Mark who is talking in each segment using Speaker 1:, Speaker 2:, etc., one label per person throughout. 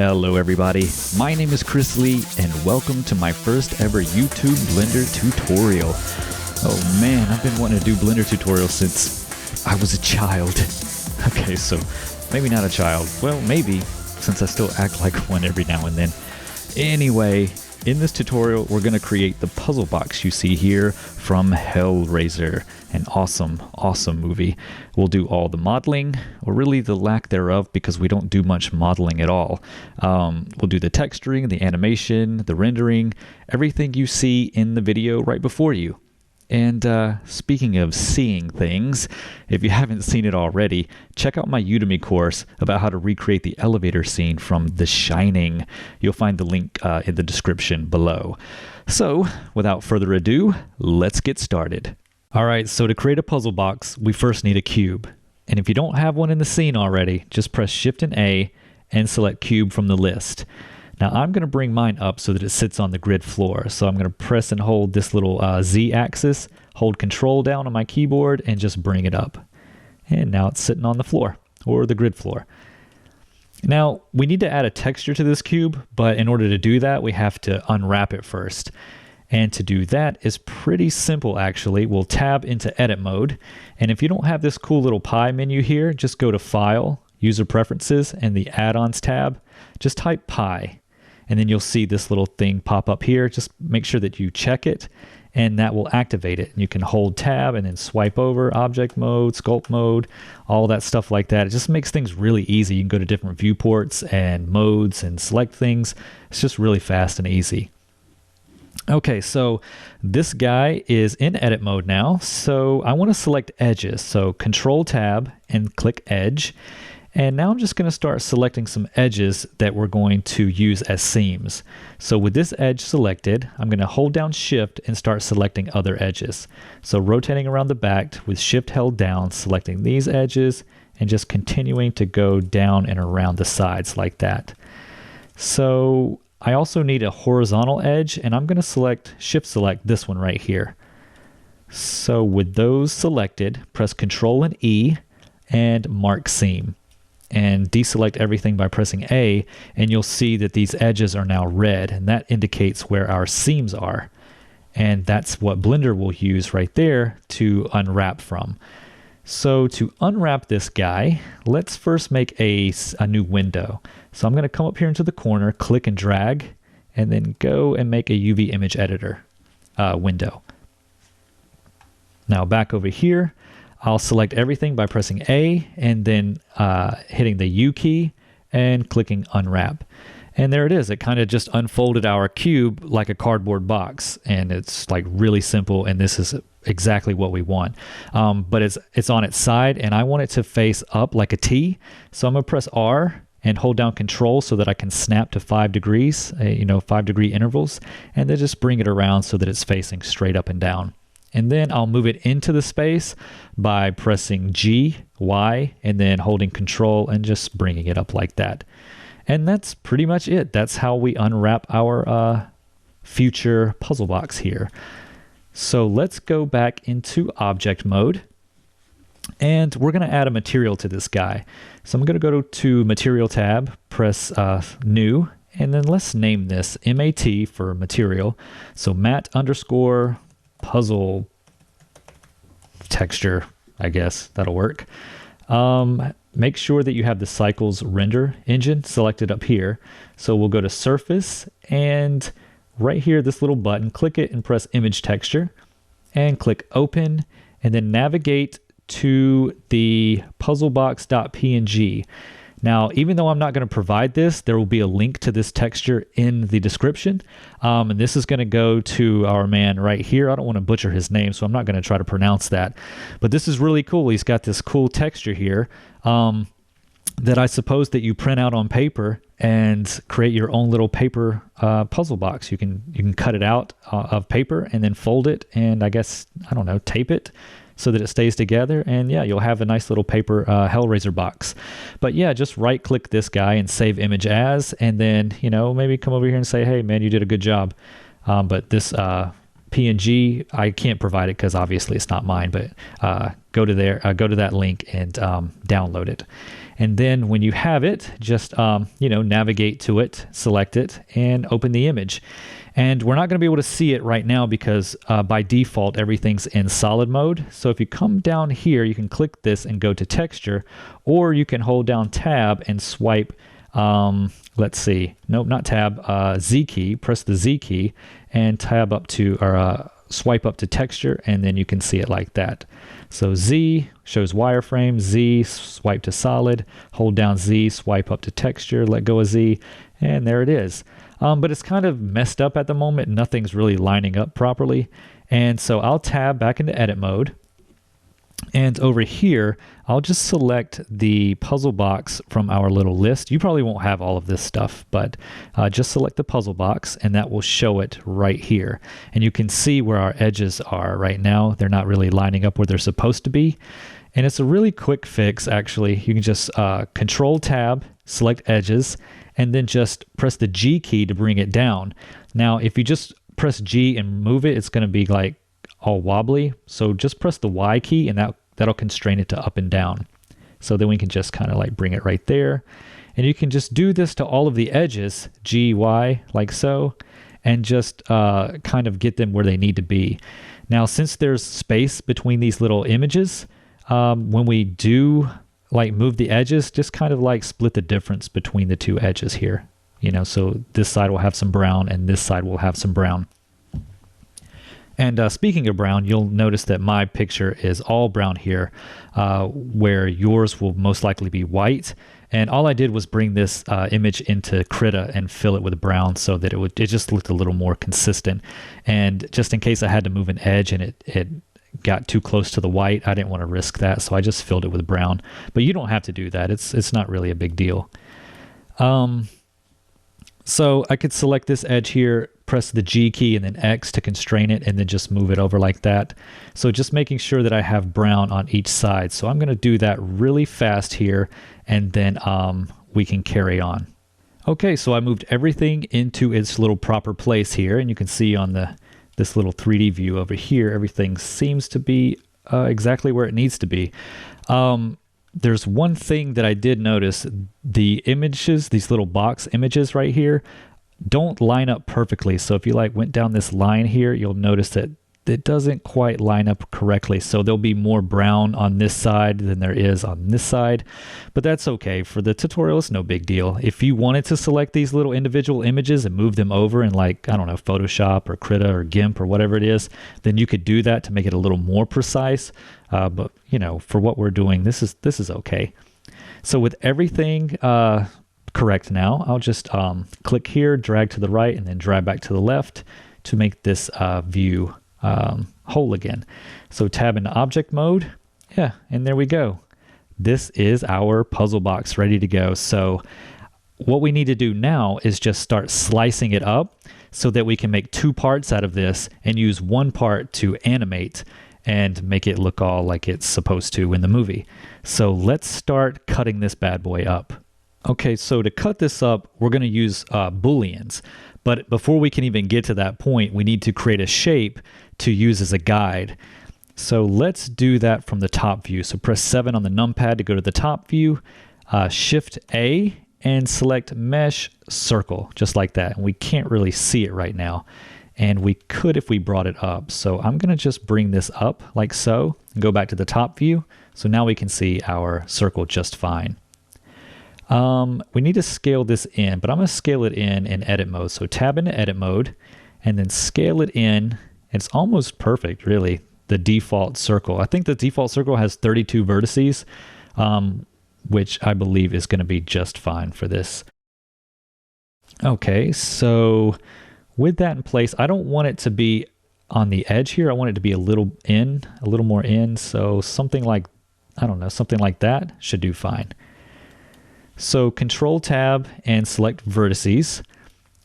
Speaker 1: Hello everybody, my name is Chris Lee and welcome to my first ever YouTube Blender tutorial. Oh man, I've been wanting to do Blender tutorials since I was a child. Okay, so maybe not a child, well maybe, since I still act like one every now and then. Anyway, in this tutorial we're going to create the puzzle box you see here from Hellraiser, an awesome movie. We'll do all the modeling, or really the lack thereof, because we don't do much modeling at all. We'll do the texturing, the animation, the rendering, everything you see in the video right before you. And speaking of seeing things, if you haven't seen it already, check out my Udemy course about how to recreate the elevator scene from The Shining. You'll find the link in the description below. So, without further ado, let's get started. Alright, so to create a puzzle box, we first need a cube. And if you don't have one in the scene already, just press Shift and A and select cube from the list. Now I'm going to bring mine up so that it sits on the grid floor. So I'm going to press and hold this little Z axis, hold Control down on my keyboard and just bring it up. And now it's sitting on the floor, or the grid floor. Now we need to add a texture to this cube, but in order to do that we have to unwrap it first. And to do that is pretty simple actually. We'll tab into edit mode, and if you don't have this cool little pie menu here, just go to File, User Preferences, and the Add-ons tab. Just type pie, and then you'll see this little thing pop up here. Just make sure that you check it, and that will activate it. And you can hold tab and then swipe over object mode, sculpt mode, all that stuff like that. It just makes things really easy. You can go to different viewports and modes and select things. It's just really fast and easy. Okay, so this guy is in edit mode now, so I want to select edges. So Control Tab and click Edge. And now I'm just going to start selecting some edges that we're going to use as seams. So with this edge selected, I'm going to hold down Shift and start selecting other edges. So rotating around the back with Shift held down, selecting these edges, and just continuing to go down and around the sides like that. So I also need a horizontal edge, and I'm going to Shift select this one right here. So with those selected, press Control and E and mark seam. And deselect everything by pressing A, and you'll see that these edges are now red, and that indicates where our seams are. And that's what Blender will use right there to unwrap from. So to unwrap this guy, let's first make a new window. So I'm going to come up here into the corner, click and drag, and then go and make a UV image editor window. Now back over here, I'll select everything by pressing A and then hitting the U key and clicking unwrap. And there it is. It kind of just unfolded our cube like a cardboard box, and it's like really simple, and this is exactly what we want. But it's on its side, and I want it to face up like a T. So I'm going to press R and hold down Control so that I can snap to 5 degrees, 5-degree intervals, and then just bring it around so that it's facing straight up and down. And then I'll move it into the space by pressing G, Y, and then holding Control and just bringing it up like that. And that's pretty much it. That's how we unwrap our future puzzle box here. So let's go back into object mode. And we're going to add a material to this guy. So I'm going to go to Material tab, press New, and then let's name this MAT for material. So mat_ puzzle texture, I guess that'll work. Make sure that you have the Cycles render engine selected up here. So we'll go to Surface, and right here, this little button, click it and press Image Texture, and click Open, and then navigate to the puzzlebox.png. Now, even though I'm not going to provide this, there will be a link to this texture in the description. And this is going to go to our man right here. I don't want to butcher his name, so I'm not going to try to pronounce that. But this is really cool. He's got this cool texture here that I suppose that you print out on paper and create your own little paper puzzle box. You can cut it out of paper and then fold it and tape it so that it stays together, and yeah, you'll have a nice little paper Hellraiser box. But yeah, just right click this guy and save image as, and then maybe come over here and say, hey man, you did a good job. But this PNG, I can't provide it because obviously it's not mine, but go to there, go to that link and download it. And then when you have it, just navigate to it, select it, and open the image. And we're not going to be able to see it right now because by default everything's in solid mode. So if you come down here, you can click this and go to texture, or you can hold down tab and swipe. Let's see, nope, not tab, Z key. Press the Z key and tab up to or swipe up to texture, and then you can see it like that. So Z shows wireframe, Z swipe to solid, hold down Z, swipe up to texture, let go of Z, and there it is. But it's kind of messed up at the moment. Nothing's really lining up properly. And so I'll tab back into edit mode. And over here, I'll just select the puzzle box from our little list. You probably won't have all of this stuff, but just select the puzzle box and that will show it right here. And you can see where our edges are right now. They're not really lining up where they're supposed to be. And it's a really quick fix, actually. You can just Control Tab, select edges, and then just press the G key to bring it down. Now, if you just press G and move it, it's going to be like all wobbly. So just press the Y key and that'll constrain it to up and down. So then we can just kind of like bring it right there. And you can just do this to all of the edges, G, Y, like so, and just kind of get them where they need to be. Now, since there's space between these little images, when we do like move the edges, just kind of like split the difference between the two edges here. So this side will have some brown and this side will have some brown. And speaking of brown, you'll notice that my picture is all brown here, where yours will most likely be white. And all I did was bring this image into Krita and fill it with brown so that it just looked a little more consistent. And just in case I had to move an edge and it got too close to the white, I didn't want to risk that, so I just filled it with brown. But you don't have to do that. It's not really a big deal. So I could select this edge here, press the G key and then X to constrain it, and then just move it over like that. So just making sure that I have brown on each side. So I'm going to do that really fast here, and then we can carry on. Okay, so I moved everything into its little proper place here, and you can see on this little 3D view over here, everything seems to be exactly where it needs to be. There's one thing that I did notice. The images, these little box images right here, don't line up perfectly. So if you like went down this line here, you'll notice that it doesn't quite line up correctly. So there'll be more brown on this side than there is on this side, but that's okay. For the tutorial, it's no big deal. If you wanted to select these little individual images and move them over in like, I don't know, Photoshop or Krita or GIMP or whatever it is, then you could do that to make it a little more precise. But for what we're doing, this is okay. So with everything correct now, I'll just click here, drag to the right, and then drag back to the left to make this view whole again. So tab into object mode. Yeah, and there we go. This is our puzzle box ready to go. So what we need to do now is just start slicing it up so that we can make two parts out of this and use one part to animate and make it look all like it's supposed to in the movie. So let's start cutting this bad boy up. Okay, so to cut this up, we're going to use booleans. But before we can even get to that point, we need to create a shape to use as a guide. So let's do that from the top view. So press 7 on the numpad to go to the top view, Shift A, and select Mesh Circle, just like that. And we can't really see it right now. And we could if we brought it up. So I'm going to just bring this up like so and go back to the top view. So now we can see our circle just fine. We need to scale this in, but I'm going to scale it in edit mode. So tab into edit mode and then scale it in. It's almost perfect, really, the default circle. I think the default circle has 32 vertices, which I believe is going to be just fine for this. Okay, so with that in place, I don't want it to be on the edge here. I want it to be a little more in. So something like, I don't know, something like that should do fine. So Control Tab and select vertices.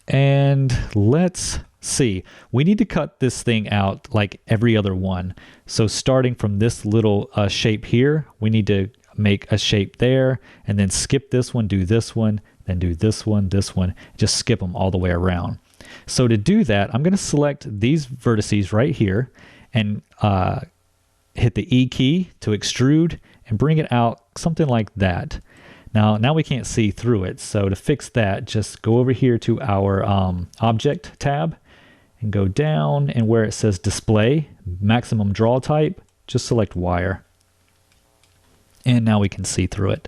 Speaker 1: And let's see. We need to cut this thing out like every other one. So starting from this little shape here, we need to make a shape there and then skip this one, do this one, then do this one, just skip them all the way around. So to do that, I'm going to select these vertices right here and hit the E key to extrude and bring it out something like that. Now we can't see through it, so to fix that, just go over here to our Object tab and go down, and where it says Display, Maximum Draw Type, just select Wire. And now we can see through it.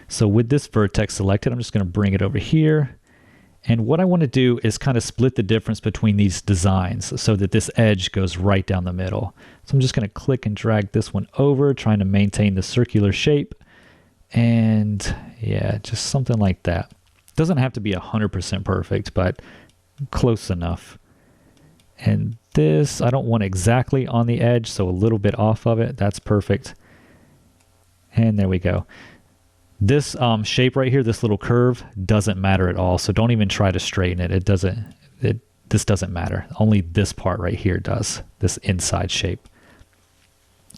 Speaker 1: So with this vertex selected, I'm just going to bring it over here. And what I want to do is kind of split the difference between these designs so that this edge goes right down the middle. So I'm just going to click and drag this one over, trying to maintain the circular shape. And yeah, just something like that. Doesn't have to be 100% perfect, but close enough. And this, I don't want exactly on the edge, so a little bit off of it. That's perfect. And there we go. This shape right here, this little curve, doesn't matter at all. So don't even try to straighten it. This doesn't matter. Only this part right here does, this inside shape.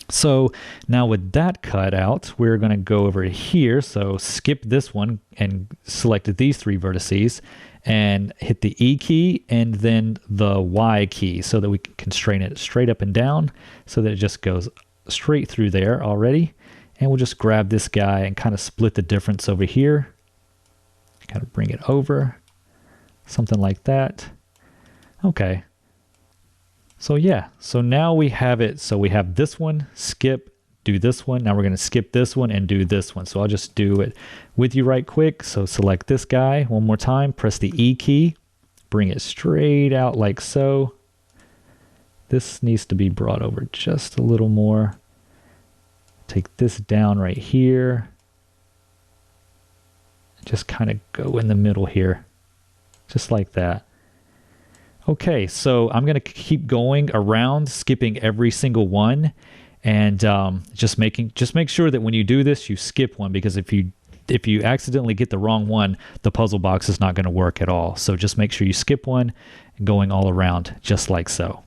Speaker 1: So now with that cut out, we're going to go over here. So skip this one and select these three vertices and hit the E key and then the Y key so that we can constrain it straight up and down so that it just goes straight through there already. And we'll just grab this guy and kind of split the difference over here. Kind of bring it over, something like that. Okay. So yeah, so now we have it. So we have this one, skip, do this one. Now we're going to skip this one and do this one. So I'll just do it with you right quick. So select this guy one more time, press the E key, bring it straight out like so. This needs to be brought over just a little more. Take this down right here. Just kind of go in the middle here, just like that. Okay, so I'm going to keep going around, skipping every single one, and just make sure that when you do this, you skip one, because if you accidentally get the wrong one, the puzzle box is not going to work at all. So just make sure you skip one, going all around, just like so.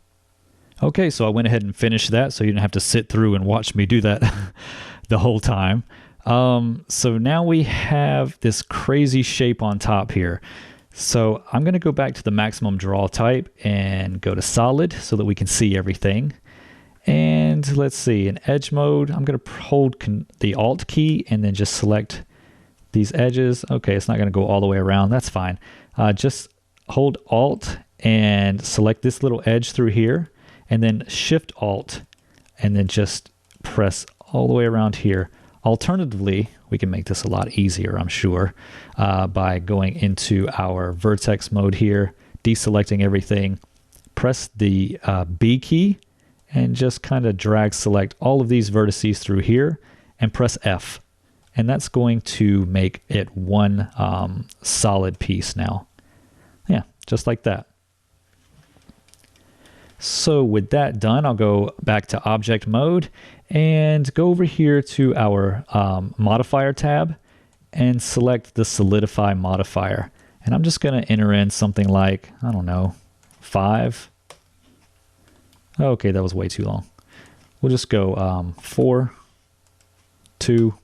Speaker 1: Okay, so I went ahead and finished that, so you didn't have to sit through and watch me do that the whole time. So now we have this crazy shape on top here. So I'm going to go back to the maximum draw type and go to solid so that we can see everything. And let's see, in edge mode, I'm going to hold the Alt key and then just select these edges. Okay, it's not going to go all the way around. That's fine. Just hold Alt and select this little edge through here, and then Shift Alt, and then just press all the way around here. Alternatively, we can make this a lot easier, I'm sure, by going into our vertex mode here, deselecting everything, press the B key, and just kind of drag select all of these vertices through here, and press F. And that's going to make it one solid piece now. Yeah, just like that. So with that done, I'll go back to object mode and go over here to our modifier tab and select the solidify modifier. And I'm just going to enter in something like, I don't know, 5. Okay, that was way too long. We'll just go 4, 2.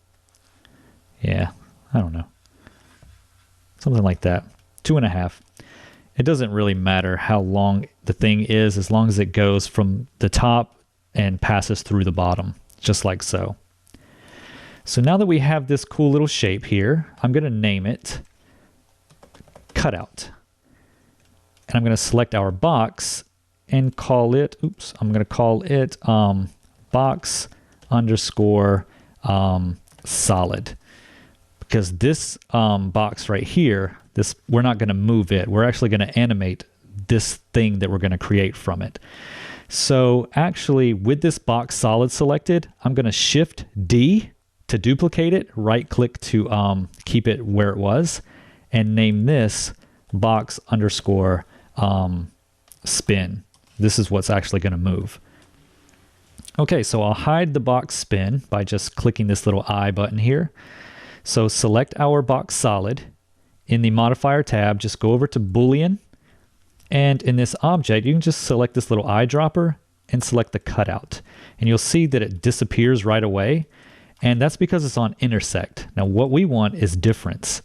Speaker 1: Yeah, I don't know. Something like that. 2.5. It doesn't really matter how long the thing is as long as it goes from the top and passes through the bottom, just like so. So now that we have this cool little shape here, I'm going to name it Cutout. And I'm going to select our box and call it, I'm going to call it box underscore solid. Because this box right here, we're not going to move it. We're actually going to animate this thing that we're going to create from it. So actually, with this box solid selected, I'm going to Shift D to duplicate it, right click to keep it where it was, and name this box underscore spin. This is what's actually going to move. Okay, so I'll hide the box spin by just clicking this little I button here. So select our box solid. In the modifier tab, just go over to Boolean. And in this object, you can just select this little eyedropper and select the cutout. And you'll see that it disappears right away. And that's because it's on intersect. Now what we want is difference.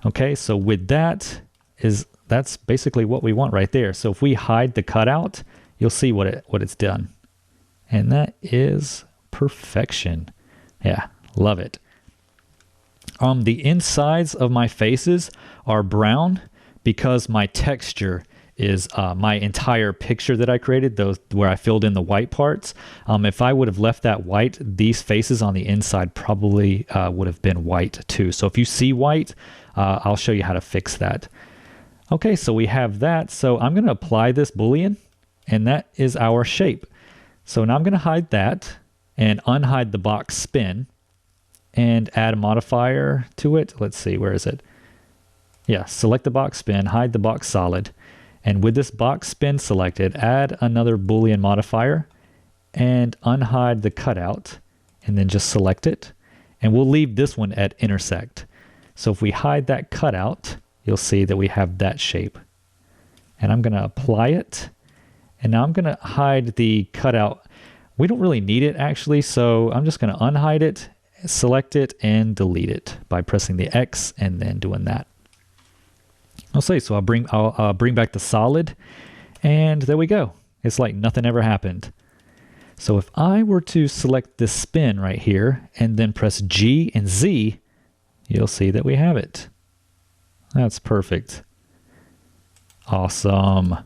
Speaker 1: Okay, so with that's basically what we want right there. So if we hide the cutout, you'll see what it's done. And that is perfection. Yeah, love it. The insides of my faces are brown because my texture is my entire picture that I created, those where I filled in the white parts. If I would have left that white, these faces on the inside probably would have been white too. So if you see white, I'll show you how to fix that. Okay, so we have that. So I'm going to apply this Boolean, and that is our shape. So now I'm going to hide that and unhide the box spin and add a modifier to it. Let's see, where is it? Yeah, select the box spin, hide the box solid. And with this box spin selected, add another Boolean modifier and unhide the cutout, and then just select it. And we'll leave this one at intersect. So if we hide that cutout, you'll see that we have that shape. And I'm going to apply it. And now I'm going to hide the cutout. We don't really need it actually, so I'm just going to unhide it, select it, and delete it by pressing the X and then doing that. Okay, so I'll bring back the solid, and there we go. It's like nothing ever happened. So if I were to select this spin right here and then press G and Z, you'll see that we have it. That's perfect. Awesome.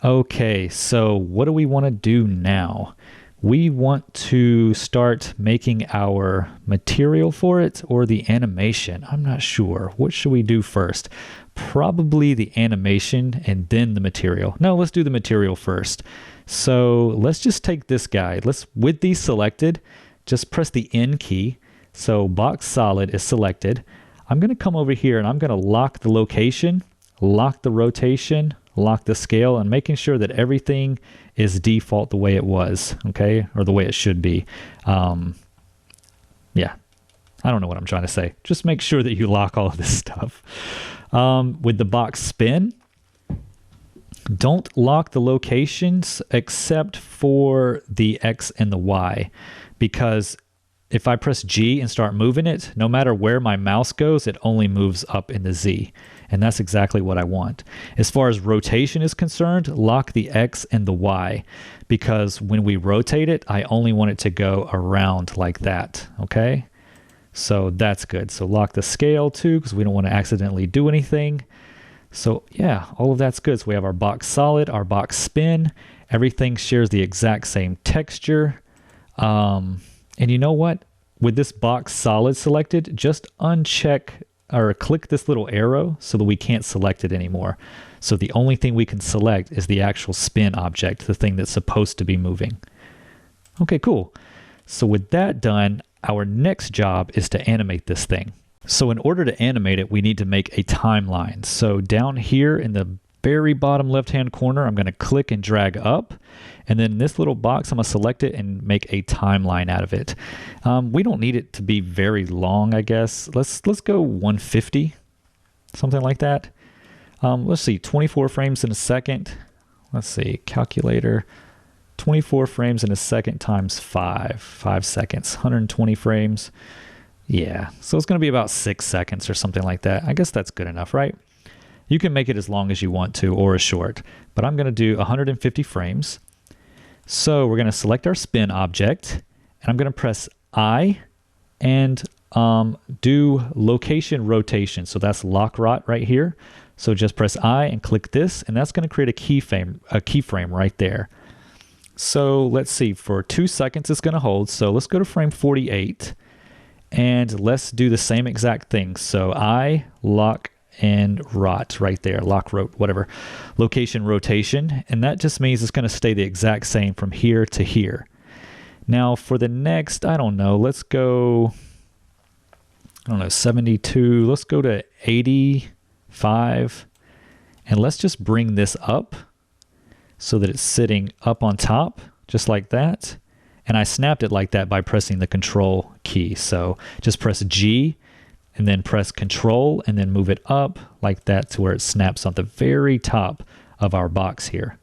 Speaker 1: Okay, so what do we want to do now? We want to start making our material for it or the animation. I'm not sure. What should we do first? Probably the animation and then the material. No, let's do the material first. So let's just take this guy. With these selected, just press the N key. So box solid is selected. I'm going to come over here and I'm going to lock the location, lock the rotation, lock the scale, and making sure that everything is default the way it was, okay, or the way it should be. Yeah, I don't know what I'm trying to say. Just make sure that you lock all of this stuff. With the box spin, don't lock the locations except for the X and the Y, because if I press G and start moving it, no matter where my mouse goes, it only moves up in the Z. And that's exactly what I want. As far as rotation is concerned, lock the X and the Y, because when we rotate it, I only want it to go around like that, okay? So that's good. So lock the scale too, because we don't want to accidentally do anything. So yeah, all of that's good. So we have our box solid, our box spin, everything shares the exact same texture. And you know what? With this box solid selected, just uncheck or click this little arrow so that we can't select it anymore. So the only thing we can select is the actual spin object, the thing that's supposed to be moving. Okay, cool. So with that done, our next job is to animate this thing. So in order to animate it, we need to make a timeline. So down here in the very bottom left-hand corner, I'm going to click and drag up. And then this little box, I'm going to select it and make a timeline out of it. We don't need it to be very long, I guess. Let's go 150, something like that. Let's see, 24 frames in a second. Let's see, calculator. 24 frames in a second times 5 seconds, 120 frames. Yeah, so it's going to be about 6 seconds or something like that. I guess that's good enough, right? You can make it as long as you want to or as short, but I'm going to do 150 frames. So we're going to select our spin object, and I'm going to press I and do location rotation. So that's lock rot right here. So just press I and click this, and that's going to create a keyframe right there. So let's see, for 2 seconds it's going to hold. So let's go to frame 48, and let's do the same exact thing. So I lock and rot right there, lock, rot, whatever, location rotation, and that just means it's going to stay the exact same from here to here. Now for the next, I don't know, let's go, 72, let's go to 85, and let's just bring this up so that it's sitting up on top, just like that. And I snapped it like that by pressing the Control key. So just press G and then press Control and then move it up like that to where it snaps on the very top of our box here.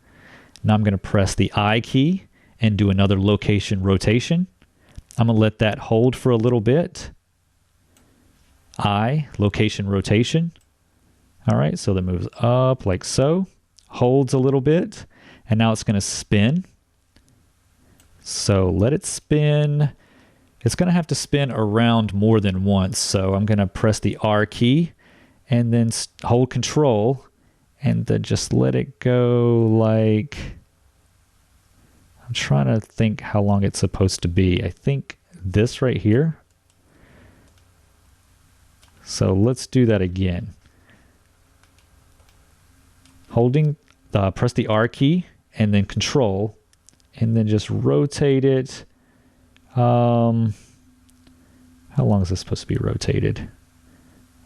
Speaker 1: Now I'm going to press the I key and do another location rotation. I'm going to let that hold for a little bit. I, location rotation. All right, so that moves up like so, holds a little bit, and now it's going to spin. So let it spin. It's going to have to spin around more than once. So I'm going to press the R key and then hold control and then just let it go like, I'm trying to think how long it's supposed to be. I think this right here. So let's do that again. Holding, press the R key and then control and then just rotate it. How long is this supposed to be rotated?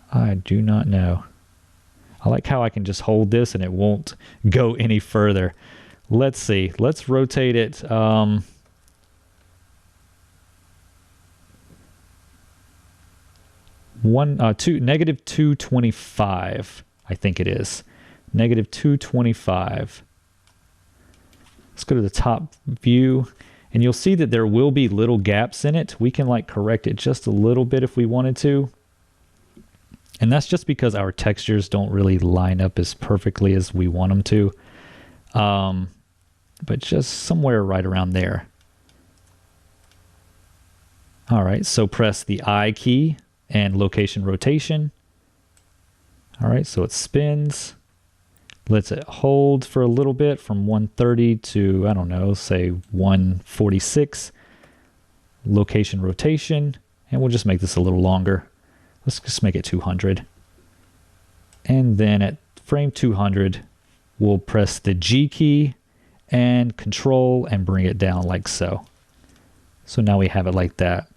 Speaker 1: I do not know. I like how I can just hold this and it won't go any further. Let's see. Let's rotate it. Negative 225, I think it is. Negative 225. Let's go to the top view, and you'll see that there will be little gaps in it. We can like correct it just a little bit if we wanted to. And that's just because our textures don't really line up as perfectly as we want them to. But just somewhere right around there. All right, so press the I key and location rotation. All right, so it spins. Lets it hold for a little bit from 130 to, I don't know, say 146. Location rotation. And we'll just make this a little longer. Let's just make it 200. And then at frame 200, we'll press the G key and control and bring it down like so. So now we have it like that.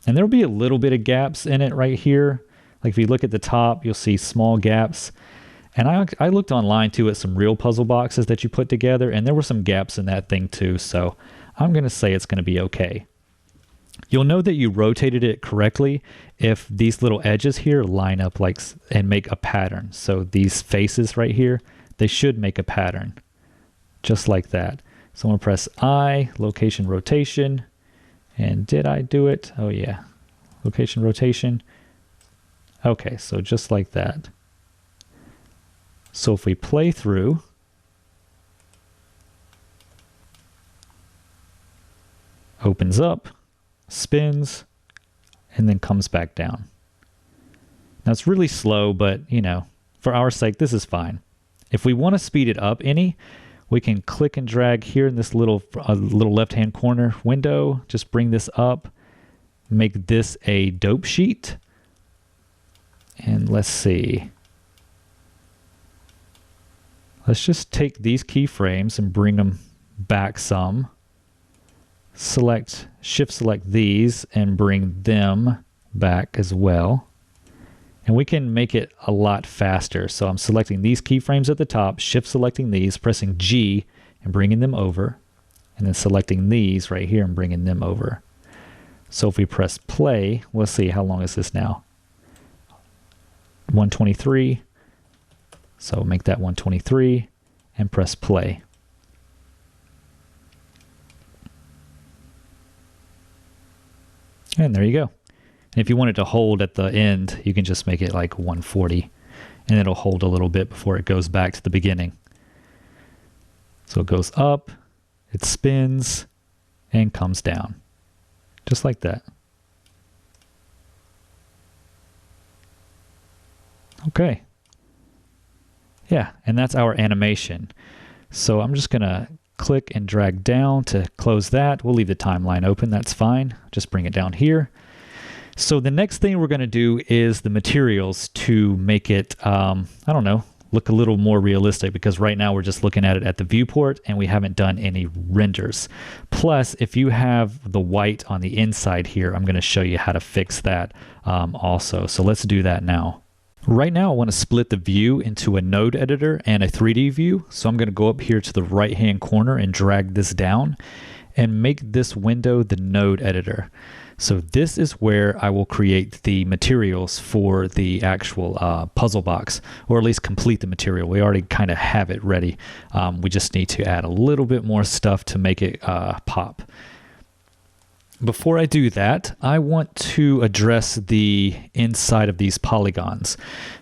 Speaker 1: And there'll be a little bit of gaps in it right here. Like if you look at the top, you'll see small gaps. And I looked online too at some real puzzle boxes that you put together, and there were some gaps in that thing too. So I'm going to say it's going to be okay. You'll know that you rotated it correctly if these little edges here line up like and make a pattern. So these faces right here, they should make a pattern just like that. So I'm going to press I, location rotation. And did I do it? Oh yeah, location rotation. Okay, so just like that. So if we play through, opens up, spins, and then comes back down. Now it's really slow, but you know, for our sake, this is fine. If we want to speed it up any, we can click and drag here in this little left-hand corner window. Just bring this up, make this a dope sheet. And let's see. Let's just take these keyframes and bring them back some. Shift select these and bring them back as well. And we can make it a lot faster. So I'm selecting these keyframes at the top, shift selecting these, pressing G and bringing them over, and then selecting these right here and bringing them over. So if we press play, let's see, how long is this now? 123. So make that 123 and press play. And there you go. And if you want it to hold at the end, you can just make it like 140 and it'll hold a little bit before it goes back to the beginning. So it goes up, it spins, and comes down. Just like that. Okay. Yeah, and that's our animation. So I'm just going to click and drag down to close that. We'll leave the timeline open, that's fine. Just bring it down here. So the next thing we're going to do is the materials to make it, I don't know, look a little more realistic, because right now we're just looking at it at the viewport and we haven't done any renders. Plus, if you have the white on the inside here, I'm going to show you how to fix that also. So let's do that now. Right now I want to split the view into a node editor and a 3D view. So I'm going to go up here to the right hand corner and drag this down and make this window the node editor. So this is where I will create the materials for the actual puzzle box, or at least complete the material. We already kind of have it ready. We just need to add a little bit more stuff to make it pop. Before I do that, I want to address the inside of these polygons,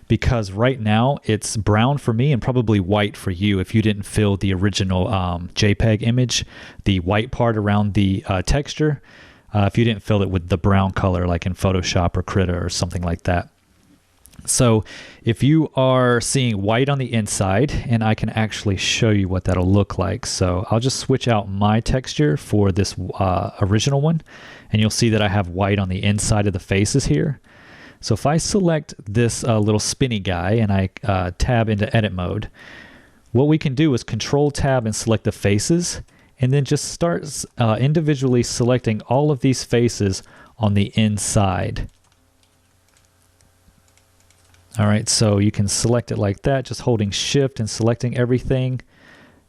Speaker 1: because right now it's brown for me and probably white for you if you didn't fill the original JPEG image, the white part around the texture, if you didn't fill it with the brown color like in Photoshop or Krita or something like that. So if you are seeing white on the inside, and I can actually show you what that'll look like. So I'll just switch out my texture for this original one, and you'll see that I have white on the inside of the faces here. So if I select this little spinny guy and I tab into edit mode, what we can do is Control Tab and select the faces, and then just start individually selecting all of these faces on the inside. All right, so you can select it like that, just holding Shift and selecting everything.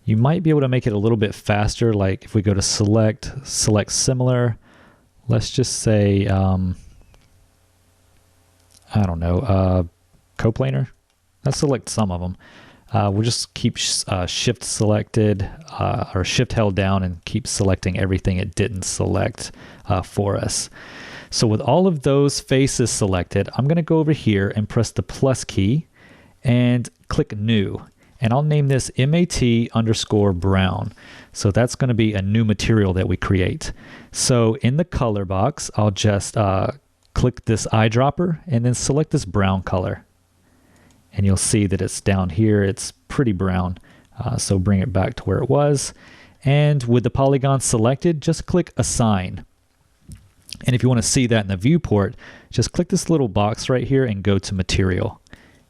Speaker 1: You might be able to make it a little bit faster, like if we go to select similar. Let's just say, I don't know, coplanar. Let's select some of them. We'll just keep Shift selected or Shift held down and keep selecting everything it didn't select for us. So with all of those faces selected, I'm going to go over here and press the plus key and click New. And I'll name this MAT_brown. So that's going to be a new material that we create. So in the color box, I'll just click this eyedropper and then select this brown color. And you'll see that it's down here. It's pretty brown. So bring it back to where it was. And with the polygon selected, just click Assign. And if you want to see that in the viewport, just click this little box right here and go to Material.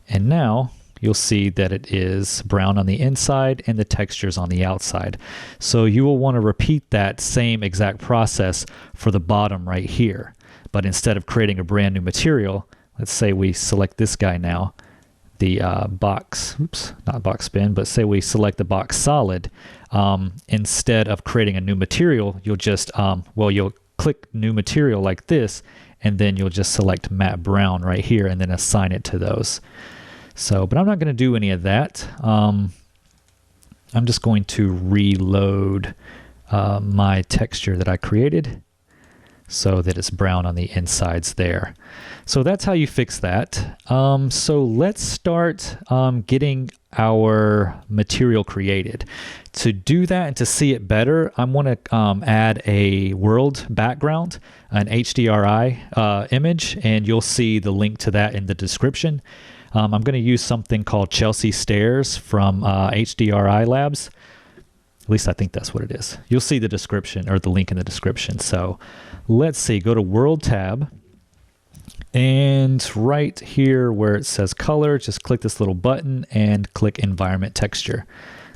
Speaker 1: And now you'll see that it is brown on the inside and the texture's on the outside. So you will want to repeat that same exact process for the bottom right here. But instead of creating a brand new material, let's say we select this guy now, the box, not box spin, but say we select the box solid. Instead of creating a new material, you'll just, you'll click new material like this, and then you'll just select matte brown right here and then assign it to those. So, but I'm not going to do any of that. I'm just going to reload my texture that I created so that it's brown on the insides there. So that's how you fix that. So let's start getting our material created. To do that and to see it better, I want to add a world background, an HDRI image, and you'll see the link to that in the description. I'm going to use something called Chelsea Stairs from HDRI Labs. At least I think that's what it is. You'll see the description or the link in the description. So let's see, go to World tab. And right here where it says color, just click this little button and click Environment Texture.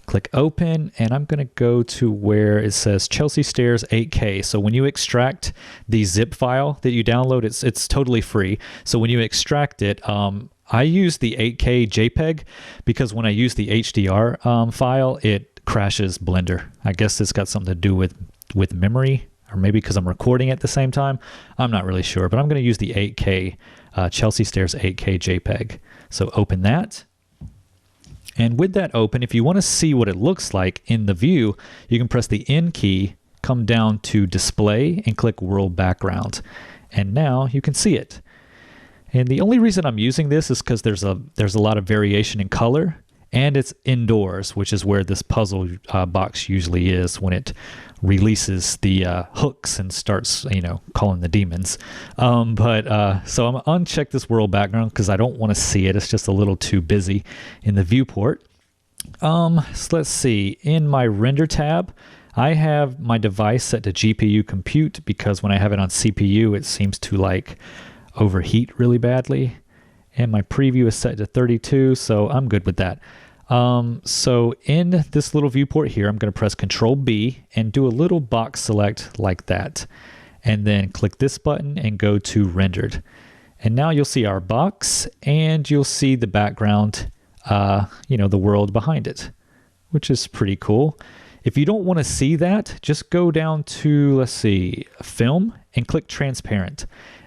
Speaker 1: Click Open, and I'm going to go to where it says Chelsea Stairs 8K. So when you extract the zip file that you download, it's totally free. So when you extract it, I use the 8K JPEG because when I use the HDR file, it crashes Blender. I guess it's got something to do with memory, or maybe because I'm recording at the same time. I'm not really sure, but I'm going to use the 8K Chelsea Stairs 8K JPEG. So open that. And with that open, if you want to see what it looks like in the view, you can press the N key, come down to Display, and click World Background. And now you can see it. And the only reason I'm using this is because there's a lot of variation in color, and it's indoors, which is where this puzzle box usually is when it releases the hooks and starts, calling the demons. So I'm gonna uncheck this world background because I don't want to see it. It's just a little too busy in the viewport. So let's see. In my render tab, I have my device set to GPU compute because when I have it on CPU, it seems to overheat really badly. And my preview is set to 32, so I'm good with that. So in this little viewport here, I'm going to press Control B and do a little box select like that. And then click this button and go to Rendered. And now you'll see our box and you'll see the background, the world behind it, which is pretty cool. If you don't want to see that, just go down to, let's see, Film and click Transparent.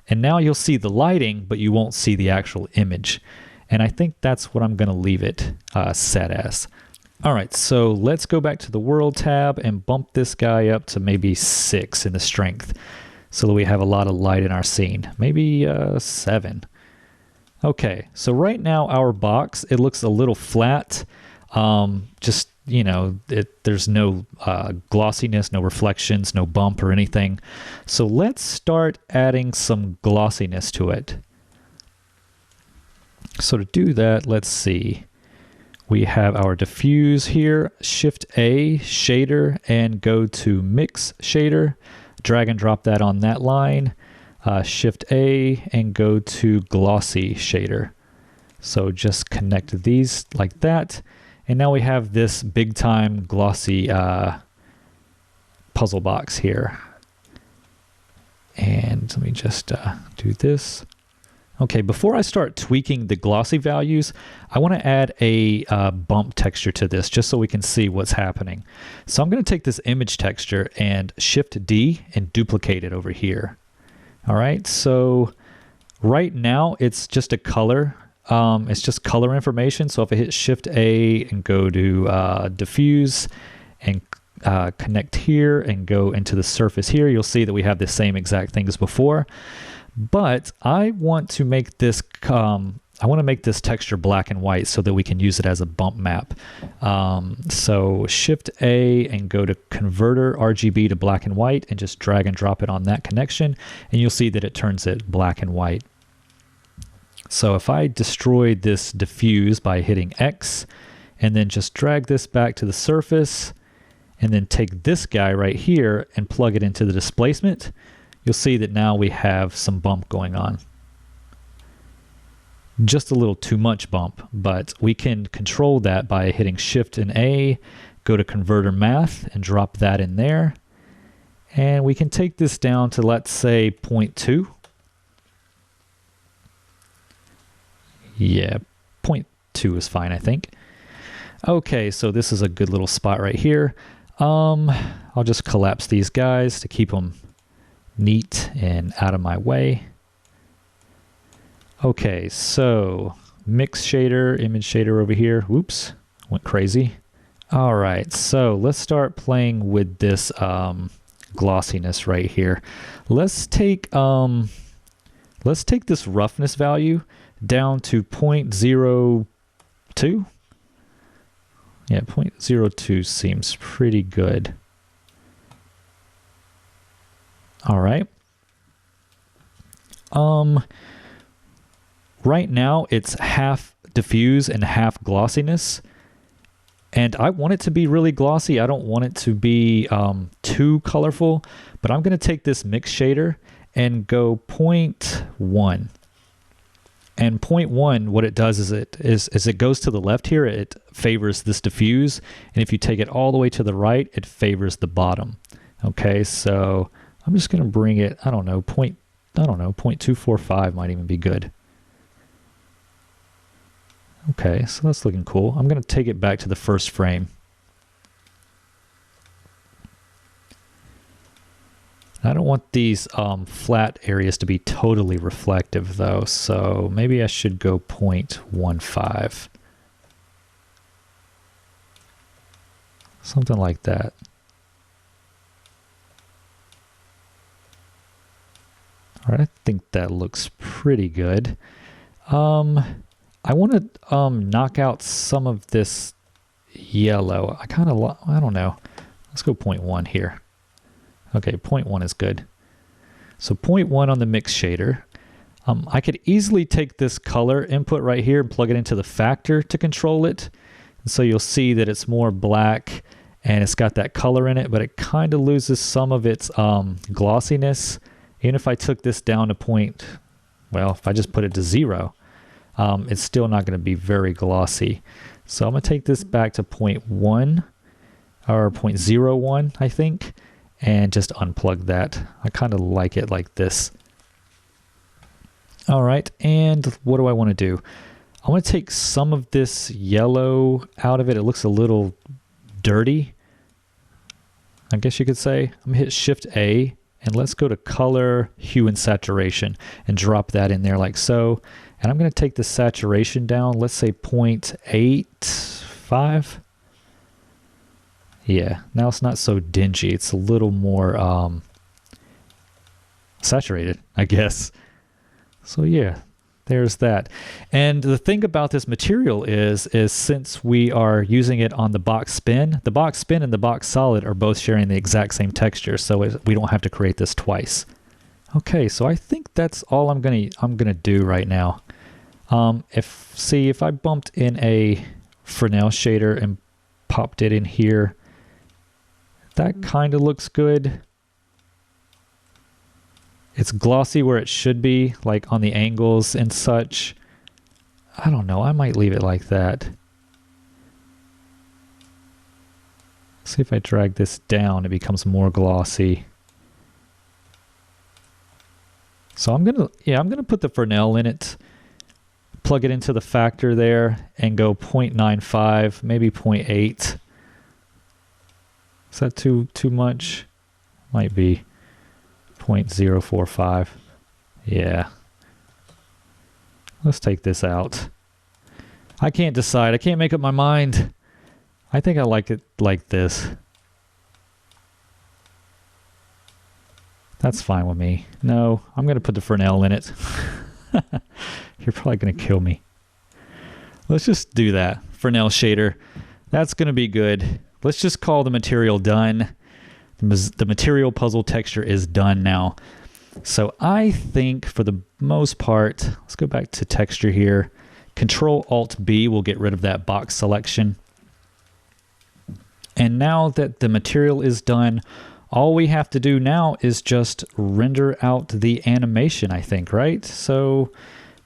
Speaker 1: And now you'll see the lighting, but you won't see the actual image. And I think that's what I'm going to leave it set as. All right, so let's go back to the World tab and bump this guy up to maybe 6 in the strength. so that we have a lot of light in our scene. Maybe 7. Okay, so right now our box, it looks a little flat. Just, you know, there's no glossiness, no reflections, no bump or anything. So let's start adding some glossiness to it. So to do that, let's see. We have our diffuse here, Shift A, shader, and go to mix shader. Drag and drop that on that line. Shift A and go to glossy shader. So just connect these like that. And now we have this big time glossy puzzle box here. And let me just do this. Okay, before I start tweaking the glossy values, I want to add a bump texture to this just so we can see what's happening. So I'm going to take this image texture and Shift D and duplicate it over here. All right, so right now it's just a color. It's just color information. So if I hit Shift A and go to diffuse and connect here and go into the surface here, you'll see that we have the same exact thing as before. But I want to make this texture black and white so that we can use it as a bump map. So Shift A and go to converter RGB to black and white and just drag and drop it on that connection, and you'll see that it turns it black and white. So if I destroy this diffuse by hitting X and then just drag this back to the surface and then take this guy right here and plug it into the displacement, you'll see that now we have some bump going on. Just a little too much bump, but we can control that by hitting Shift and A, go to Converter Math and drop that in there. And we can take this down to, let's say, 0.2. Yeah, 0.2 is fine, I think. Okay, so this is a good little spot right here. I'll just collapse these guys to keep them neat and out of my way. Okay, so mix shader, image shader over here. Whoops, went crazy. All right, so let's start playing with this glossiness right here. Let's take this roughness value down to 0.02. Yeah, 0.02 seems pretty good. All right. Right now it's half diffuse and half glossiness, and I want it to be really glossy. I don't want it to be too colorful, but I'm going to take this mix shader and go 0.1. And 0.1, what it does is it goes to the left here, it favors this diffuse, and if you take it all the way to the right, it favors the bottom. Okay, so I'm just going to bring it, I don't know, 0.245 might even be good. Okay, so that's looking cool. I'm going to take it back to the first frame. I don't want these flat areas to be totally reflective though, so maybe I should go 0.15. Something like that. All right, I think that looks pretty good. I want to knock out some of this yellow. I don't know. Let's go 0.1 here. Okay, 0.1 is good. So 0.1 on the mix shader. I could easily take this color input right here and plug it into the factor to control it. And so you'll see that it's more black and it's got that color in it, but it kind of loses some of its glossiness. Even if I took this down to if I just put it to 0, it's still not going to be very glossy. So I'm going to take this back to 0.1 or 0.01, I think, and just unplug that. I kind of like it like this. All right, and what do I want to do? I want to take some of this yellow out of it. It looks a little dirty, I guess you could say. I'm going to hit Shift A, and let's go to Color, Hue, and Saturation, and drop that in there like so. And I'm going to take the saturation down, let's say 0.85. Yeah, now it's not so dingy. It's a little more saturated, I guess. So yeah, there's that. And the thing about this material is since we are using it on the box spin and the box solid are both sharing the exact same texture, so we don't have to create this twice. Okay, so I think that's all I'm gonna do right now. If I bumped in a Fresnel shader and popped it in here, that kind of looks good. It's glossy where it should be, like on the angles and such. I don't know, I might leave it like that. See if I drag this down, it becomes more glossy. So I'm gonna put the Fresnel in it, plug it into the factor there, and go 0.95, maybe 0.8. Is that too much? Might be 0.045. Yeah. Let's take this out. I can't decide. I can't make up my mind. I think I like it like this. That's fine with me. No, I'm going to put the Fresnel in it. You're probably going to kill me. Let's just do that. Fresnel shader. That's going to be good. Let's just call the material done. The material puzzle texture is done now. So I think for the most part, let's go back to texture here. Control-Alt-B will get rid of that box selection. And now that the material is done, all we have to do now is just render out the animation, I think, right? So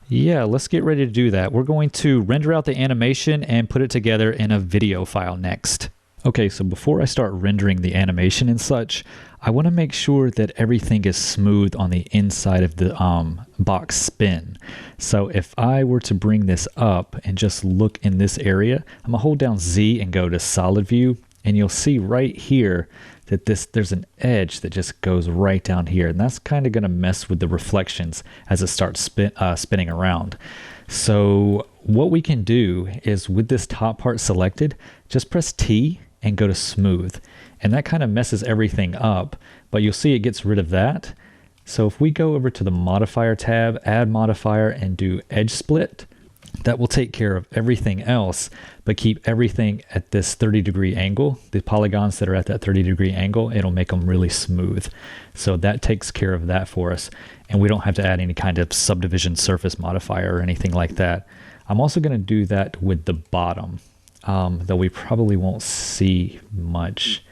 Speaker 1: yeah, let's get ready to do that. We're going to render out the animation and put it together in a video file next. Okay, so before I start rendering the animation and such, I want to make sure that everything is smooth on the inside of the box spin. So if I were to bring this up and just look in this area, I'm gonna hold down Z and go to solid view, and you'll see right here that there's an edge that just goes right down here, and that's kind of going to mess with the reflections as it starts spinning around. So what we can do is, with this top part selected, just press T and go to smooth, and that kind of messes everything up, but you'll see it gets rid of that. So if we go over to the modifier tab, add modifier, and do edge split, that will take care of everything else, but keep everything at this 30-degree angle. The polygons that are at that 30-degree angle, it'll make them really smooth. So that takes care of that for us, and we don't have to add any kind of subdivision surface modifier or anything like that. I'm also going to do that with the bottom, though we probably won't see much,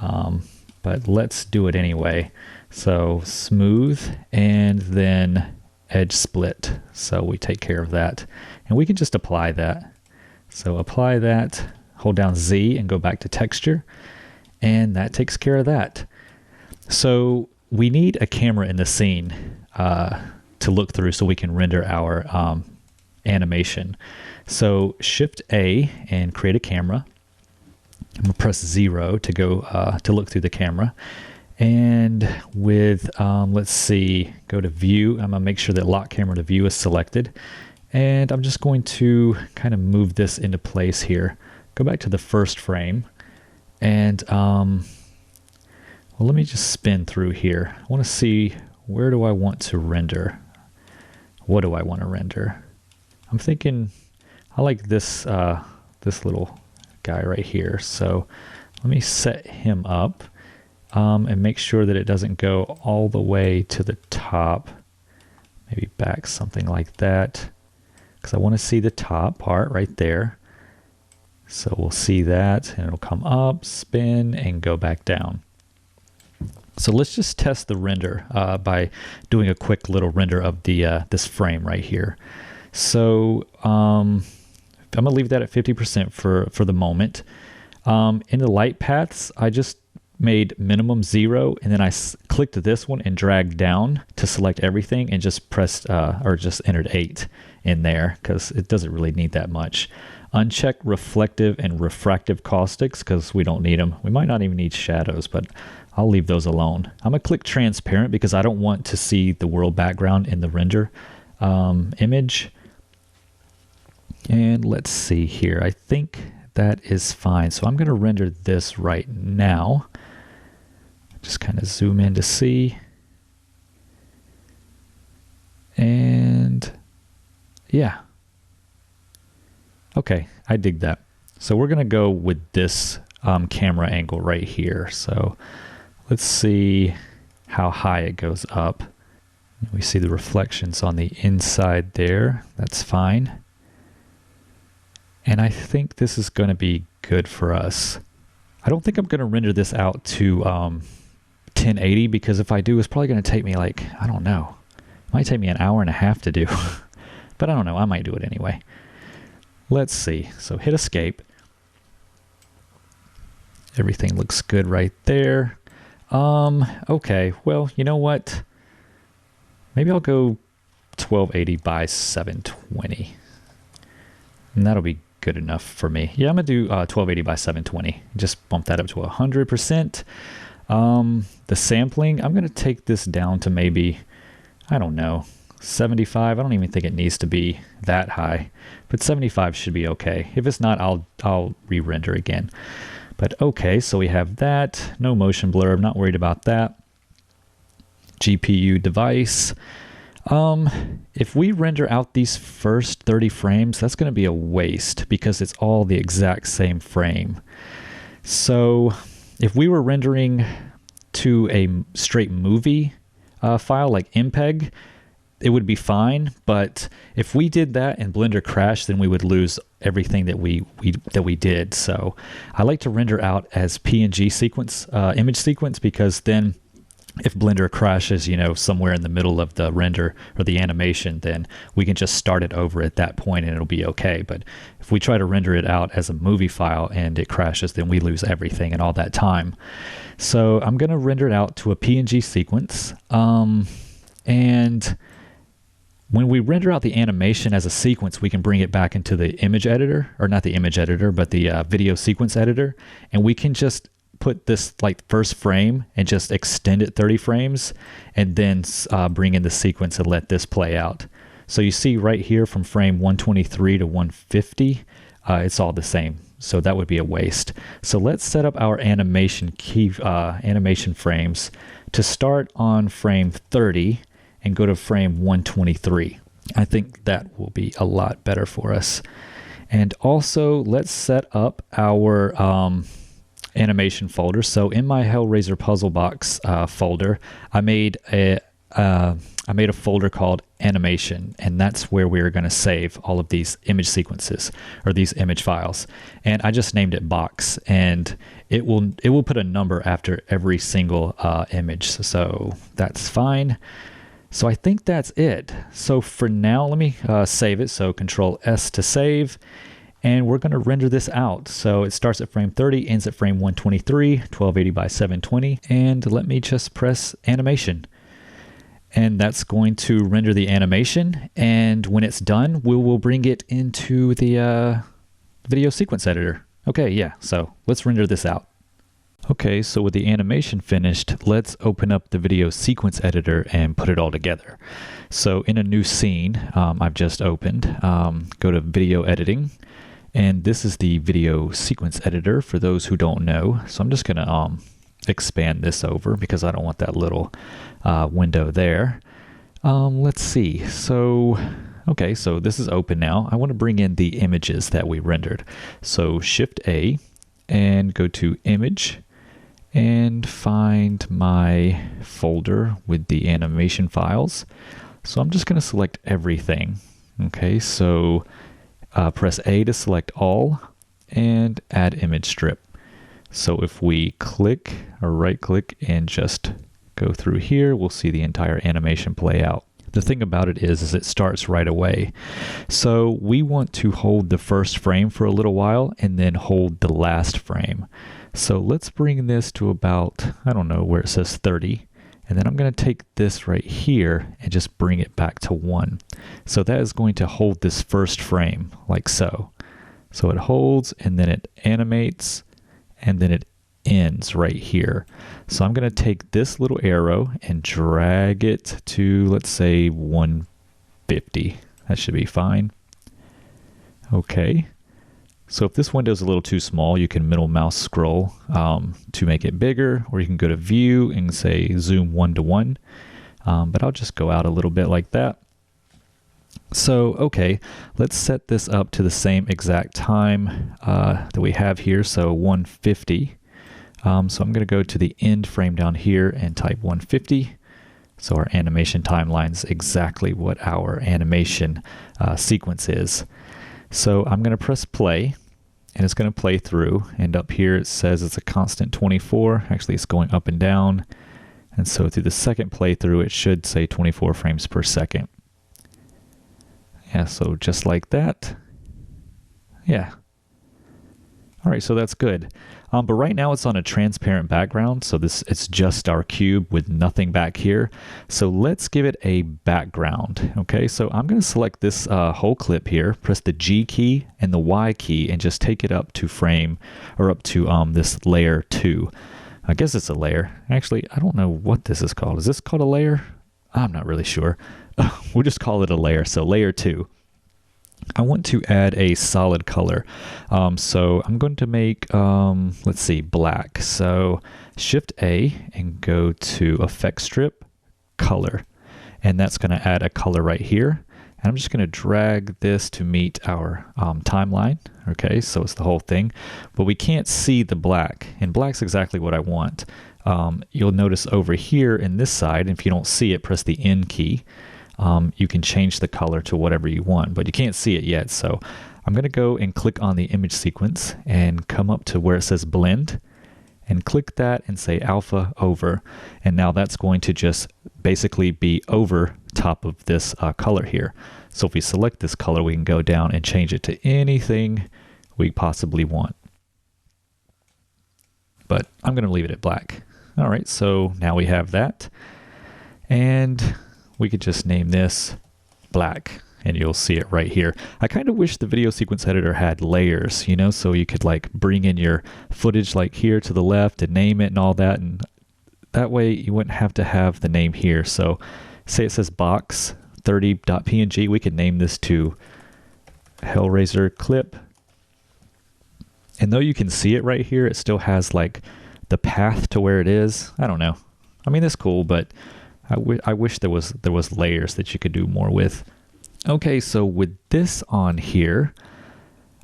Speaker 1: but let's do it anyway. So smooth, and then edge split, so we take care of that, and we can just apply that. So apply that, hold down Z and go back to texture, and that takes care of that. So we need a camera in the scene to look through so we can render our animation. So Shift A and create a camera. I'm gonna press 0 to go to look through the camera. And with, let's see, go to view. I'm gonna make sure that lock camera to view is selected. And I'm just going to kind of move this into place here. Go back to the first frame. And, well, let me just spin through here. I wanna see, where do I want to render? What do I wanna render? I'm thinking, I like this, this little guy right here. So let me set him up. And make sure that it doesn't go all the way to the top. Maybe back something like that, because I want to see the top part right there. So we'll see that, and it'll come up, spin, and go back down. So let's just test the render by doing a quick little render of the this frame right here. So I'm gonna leave that at 50% for the moment. In the light paths, I just made minimum 0, and then I clicked this one and dragged down to select everything, and just pressed or just entered 8 in there, because it doesn't really need that much. Uncheck reflective and refractive caustics, because we don't need them. We might not even need shadows, but I'll leave those alone. I'm gonna click transparent because I don't want to see the world background in the render image. And let's see here, I think that is fine. So I'm gonna render this right now. Just kind of zoom in to see. And yeah. Okay, I dig that. So we're gonna go with this camera angle right here. So let's see how high it goes up. We see the reflections on the inside there. That's fine. And I think this is going to be good for us. I don't think I'm going to render this out to 1080 because if I do, it's probably going to take me like, I don't know. It might take me an hour and a half to do. But I don't know. I might do it anyway. Let's see. So hit escape. Everything looks good right there. Okay. Well, you know what? Maybe I'll go 1280 by 720. And that'll be good enough for me. Yeah, I'm going to do 1280 by 720. Just bump that up to 100%. The sampling, I'm going to take this down to maybe, I don't know, 75. I don't even think it needs to be that high. But 75 should be okay. If it's not, I'll re-render again. But okay, so we have that. No motion blur. I'm not worried about that. GPU device. If we render out these first 30 frames, that's going to be a waste because it's all the exact same frame. So if we were rendering to a straight movie file like MPEG, it would be fine. But if we did that and Blender crashed, then we would lose everything that we did. So I like to render out as PNG sequence, image sequence, because then if Blender crashes, you know, somewhere in the middle of the render or the animation, then we can just start it over at that point and it'll be okay. But if we try to render it out as a movie file and it crashes, then we lose everything and all that time. So I'm going to render it out to a PNG sequence. And when we render out the animation as a sequence, we can bring it back into the image editor, or not the image editor, but the video sequence editor. And we can just put this like first frame and just extend it 30 frames and then bring in the sequence and let this play out. So you see right here from frame 123 to 150, it's all the same. So that would be a waste. So let's set up our animation animation frames to start on frame 30 and go to frame 123. I think that will be a lot better for us. And also let's set up our animation folder. So in my Hellraiser puzzle box folder, I made a folder called animation, and that's where we're going to save all of these image sequences or these image files. And I just named it box, and it will put a number after every single image. So that's fine. So I think that's it. So for now, let me save it. So Control S to save. And we're going to render this out. So it starts at frame 30, ends at frame 123, 1280 by 720. And let me just press animation. And that's going to render the animation. And when it's done, we will bring it into the video sequence editor. Okay, yeah, so let's render this out. Okay, so with the animation finished, let's open up the video sequence editor and put it all together. So in a new scene, I've just opened, go to video editing. And this is the video sequence editor for those who don't know. So I'm just going to expand this over because I don't want that little window there. Let's see. So, okay, so this is open now. I want to bring in the images that we rendered. So Shift A and go to Image and find my folder with the animation files. So I'm just going to select everything. Okay, so press A to select all and add image strip. So if we click or right click and just go through here, we'll see the entire animation play out. The thing about it is it starts right away. So we want to hold the first frame for a little while and then hold the last frame. So let's bring this to about, I don't know, where it says 30. And then I'm going to take this right here and just bring it back to 1. So that is going to hold this first frame like so. So it holds and then it animates and then it ends right here. So I'm going to take this little arrow and drag it to, let's say, 150. That should be fine. Okay. So if this window is a little too small, you can middle mouse scroll to make it bigger, or you can go to view and say zoom 1 to 1. But I'll just go out a little bit like that. So, okay, let's set this up to the same exact time that we have here, so 150. So I'm going to go to the end frame down here and type 150. So our animation timeline's exactly what our animation sequence is. So I'm going to press play, and it's going to play through. And up here it says it's a constant 24. Actually, it's going up and down. And so through the second playthrough, it should say 24 frames per second. Yeah, so just like that. Yeah. All right, so that's good. But right now it's on a transparent background, so it's just our cube with nothing back here. So let's give it a background. Okay, so I'm going to select this whole clip here, press the G key and the Y key, and just take it up to frame, or up to this layer 2. I guess it's a layer. Actually, I don't know what this is called. Is this called a layer? I'm not really sure. We'll just call it a layer. So layer 2. I want to add a solid color. So I'm going to make, let's see, black. So Shift A and go to Effect Strip, Color. And that's going to add a color right here. And I'm just going to drag this to meet our timeline. Okay, so it's the whole thing. But we can't see the black. And black's exactly what I want. You'll notice over here in this side, if you don't see it, press the N key. You can change the color to whatever you want, but you can't see it yet. So I'm going to go and click on the image sequence and come up to where it says blend and click that and say alpha over. And now that's going to just basically be over top of this color here. So if we select this color, we can go down and change it to anything we possibly want. But I'm going to leave it at black. All right, so now we have that. And we could just name this black, and you'll see it right here. I kind of wish the video sequence editor had layers, you know, so you could like bring in your footage like here to the left and name it and all that, and that way you wouldn't have to have the name here. So say it says box 30.png, we could name this to Hellraiser clip. And though you can see it right here, it still has like the path to where it is. I don't know. I mean, it's cool, but I wish there was layers that you could do more with. Okay, so with this on here,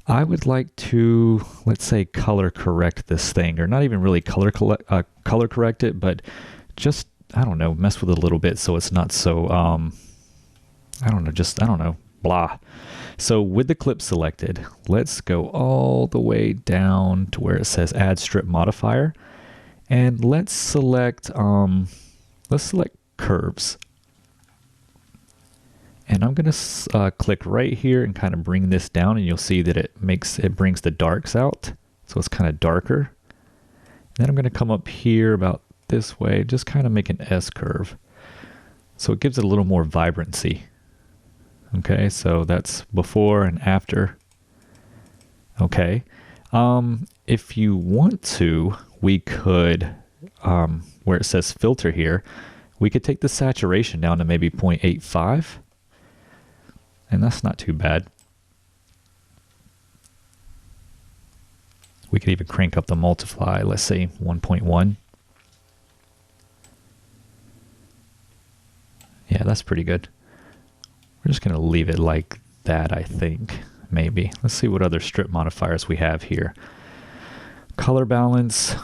Speaker 1: I would like to, let's say, color correct this thing, or not even really color correct it, but just, I don't know, mess with it a little bit so it's not so, I don't know, blah. So with the clip selected, let's go all the way down to where it says Add Strip Modifier, and let's select curves. And I'm going to click right here and kind of bring this down, and you'll see that it brings the darks out, so it's kind of darker. And then I'm going to come up here about this way, just kind of make an S curve, so it gives it a little more vibrancy. Okay, so that's before and after. Okay, if you want to, we could, where it says filter here, we could take the saturation down to maybe 0.85, and that's not too bad. We could even crank up the multiply, let's say 1.1. Yeah, that's pretty good. We're just going to leave it like that, I think, maybe. Let's see what other strip modifiers we have here. Color balance,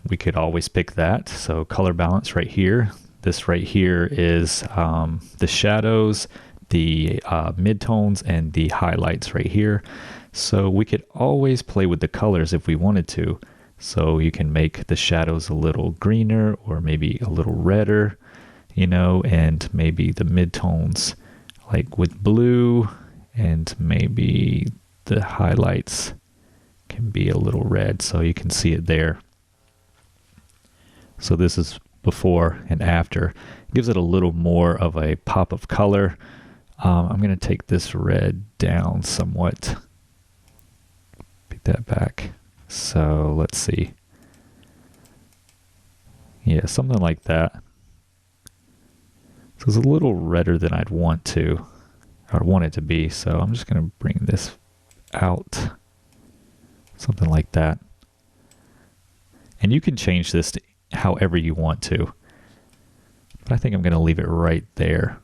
Speaker 1: we could always pick that. So color balance right here. This right here is the shadows, the midtones, and the highlights right here. So we could always play with the colors if we wanted to. So you can make the shadows a little greener or maybe a little redder, you know, and maybe the midtones like with blue, and maybe the highlights can be a little red, so you can see it there. So this is before and after. It gives it a little more of a pop of color. I'm going to take this red down somewhat. Pick that back. So let's see. Yeah, something like that. So it's a little redder than I'd want to, or want it to be. So I'm just going to bring this out. Something like that. And you can change this to however you want to. But I think I'm going to leave it right there.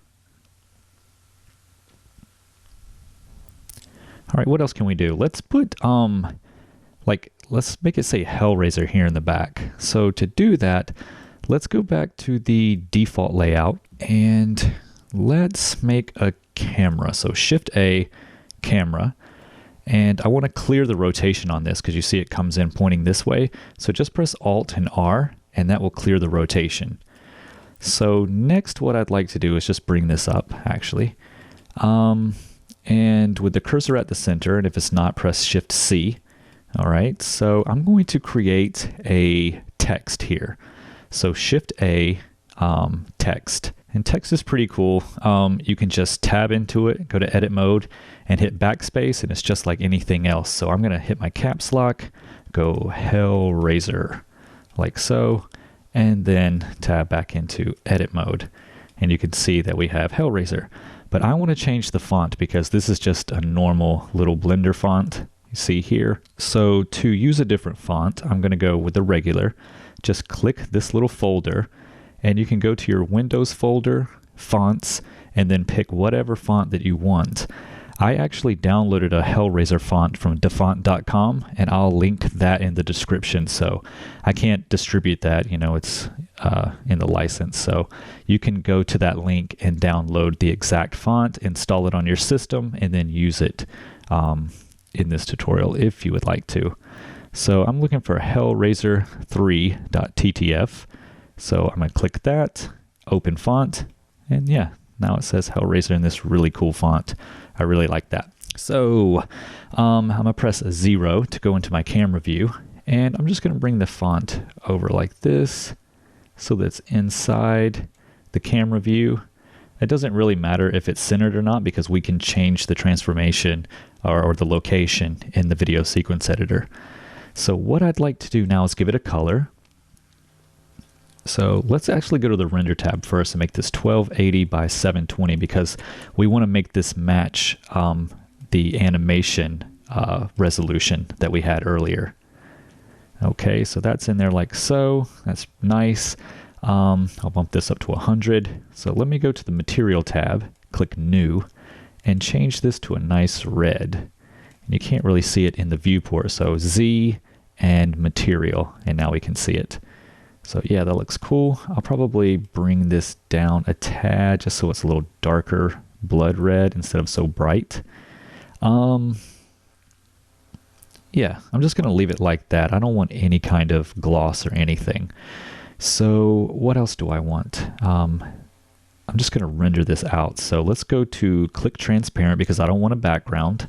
Speaker 1: All right, what else can we do? Let's put, let's make it say Hellraiser here in the back. So to do that, let's go back to the default layout and let's make a camera. So Shift A, camera. And I want to clear the rotation on this because you see it comes in pointing this way. So just press Alt and R and that will clear the rotation. So next what I'd like to do is just bring this up actually. And with the cursor at the center, and if it's not, press Shift C. All right, so I'm going to create a text here. So Shift A, text. And text is pretty cool. You can just tab into it, go to edit mode, and hit backspace, and it's just like anything else. So I'm gonna hit my caps lock, go Hellraiser, like so, and then tab back into edit mode. And you can see that we have Hellraiser. But I want to change the font because this is just a normal little Blender font you see here. So to use a different font, I'm going to go with the regular. Just click this little folder and you can go to your Windows folder, fonts, and then pick whatever font that you want. I actually downloaded a Hellraiser font from dafont.com and I'll link that in the description. So I can't distribute that, you know, it's in the license. So you can go to that link and download the exact font, install it on your system, and then use it in this tutorial if you would like to. So I'm looking for Hellraiser 3.ttf. So I'm going to click that, open font, and yeah, now it says Hellraiser in this really cool font. I really like that. So I'm going to press 0 to go into my camera view, and I'm just going to bring the font over like this so that's inside the camera view. It doesn't really matter if it's centered or not because we can change the transformation or the location in the video sequence editor. So what I'd like to do now is give it a color. So let's actually go to the render tab first and make this 1280 by 720 because we want to make this match the animation resolution that we had earlier. Okay, so that's in there like so. That's nice. I'll bump this up to 100. So let me go to the material tab, click new, and change this to a nice red. And you can't really see it in the viewport. So Z and material, and now we can see it. So yeah, that looks cool. I'll probably bring this down a tad just so it's a little darker blood red instead of so bright. Yeah, I'm just gonna leave it like that. I don't want any kind of gloss or anything. So what else do I want? I'm just gonna render this out. So let's go to click transparent because I don't want a background.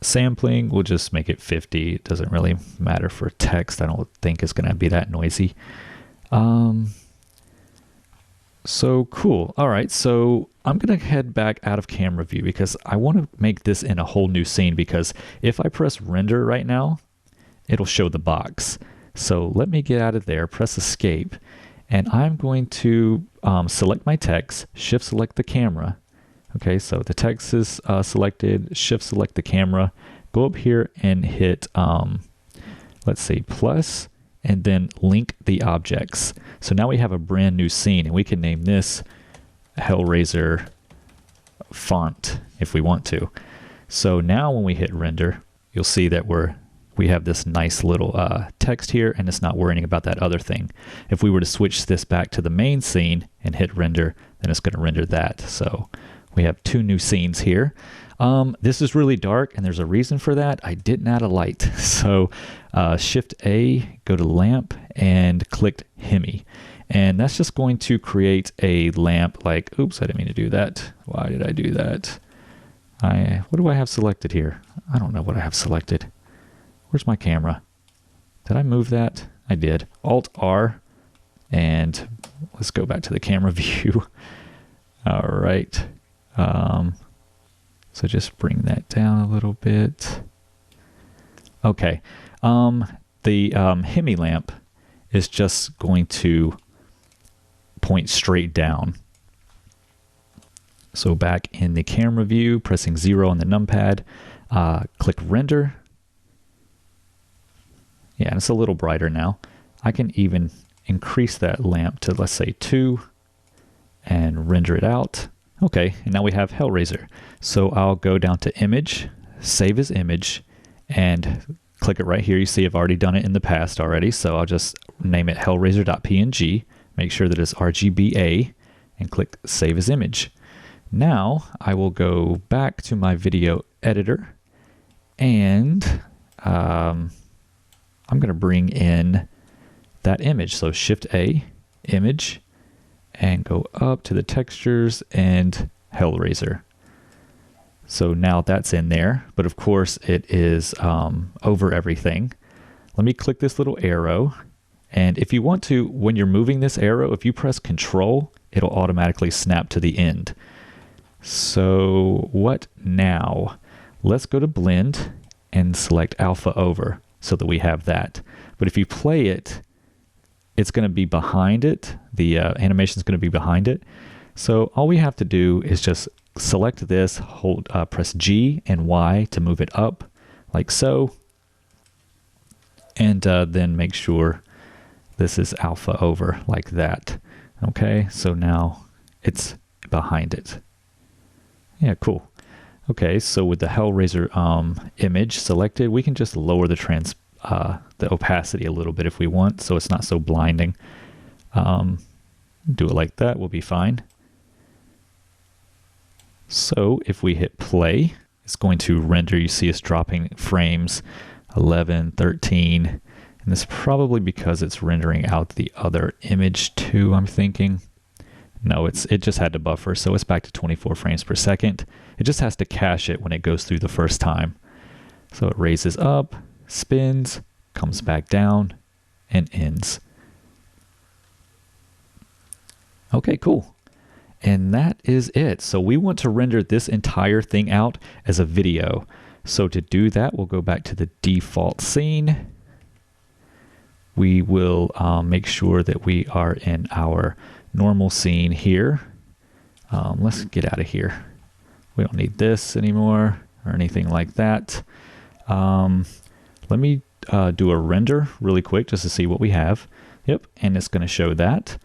Speaker 1: Sampling, we'll just make it 50. It doesn't really matter for text. I don't think it's going to be that noisy. So cool. All right, so I'm going to head back out of camera view because I want to make this in a whole new scene because if I press render right now, it'll show the box. So let me get out of there, press escape, and I'm going to select my text, shift select the camera. Okay, so the text is selected, shift select the camera, go up here and hit, let's see, plus, and then link the objects. So now we have a brand new scene and we can name this Hellraiser font if we want to. So now when we hit render, you'll see that we have this nice little text here and it's not worrying about that other thing. If we were to switch this back to the main scene and hit render, then it's going to render that. So we have two new scenes here. This is really dark and there's a reason for that. I didn't add a light. So Shift A, go to lamp and click Hemi. And that's just going to create a lamp like, oops, I didn't mean to do that. Why did I do that? What do I have selected here? I don't know what I have selected. Where's my camera? Did I move that? I did. Alt R and let's go back to the camera view. All right. So just bring that down a little bit. Okay. The Hemi lamp is just going to point straight down. So back in the camera view, pressing 0 on the numpad, click render. Yeah, and it's a little brighter now. I can even increase that lamp to, let's say, 2 and render it out. Okay, and now we have Hellraiser. So I'll go down to Image, Save as Image, and click it right here. You see I've already done it in the past already, so I'll just name it hellraiser.png, make sure that it's RGBA, and click Save as Image. Now I will go back to my video editor, and I'm going to bring in that image. So Shift A, Image, and go up to the textures and Hellraiser. So now that's in there, but of course it is over everything. Let me click this little arrow, and if you want to, when you're moving this arrow, if you press Control, it'll automatically snap to the end. So what now? Let's go to Blend and select Alpha Over so that we have that. But if you play it, it's going to be behind it. The animation is going to be behind it. So all we have to do is just select this, hold, press G and Y to move it up, like so, and then make sure this is alpha over, like that. Okay, so now it's behind it. Yeah, cool. Okay, so with the Hellraiser image selected, we can just lower the opacity a little bit if we want, so it's not so blinding. Do it like that, we'll be fine. So if we hit play, it's going to render. You see us dropping frames 11, 13, and this is probably because it's rendering out the other image too, I'm thinking. No, it just had to buffer, so it's back to 24 frames per second. It just has to cache it when it goes through the first time. So it raises up, spins, comes back down, and ends. Okay, cool. And that is it. So we want to render this entire thing out as a video. So to do that, we'll go back to the default scene. We will make sure that we are in our normal scene here. Let's get out of here. We don't need this anymore or anything like that. Let me do a render really quick just to see what we have. Yep, and it's going to show that.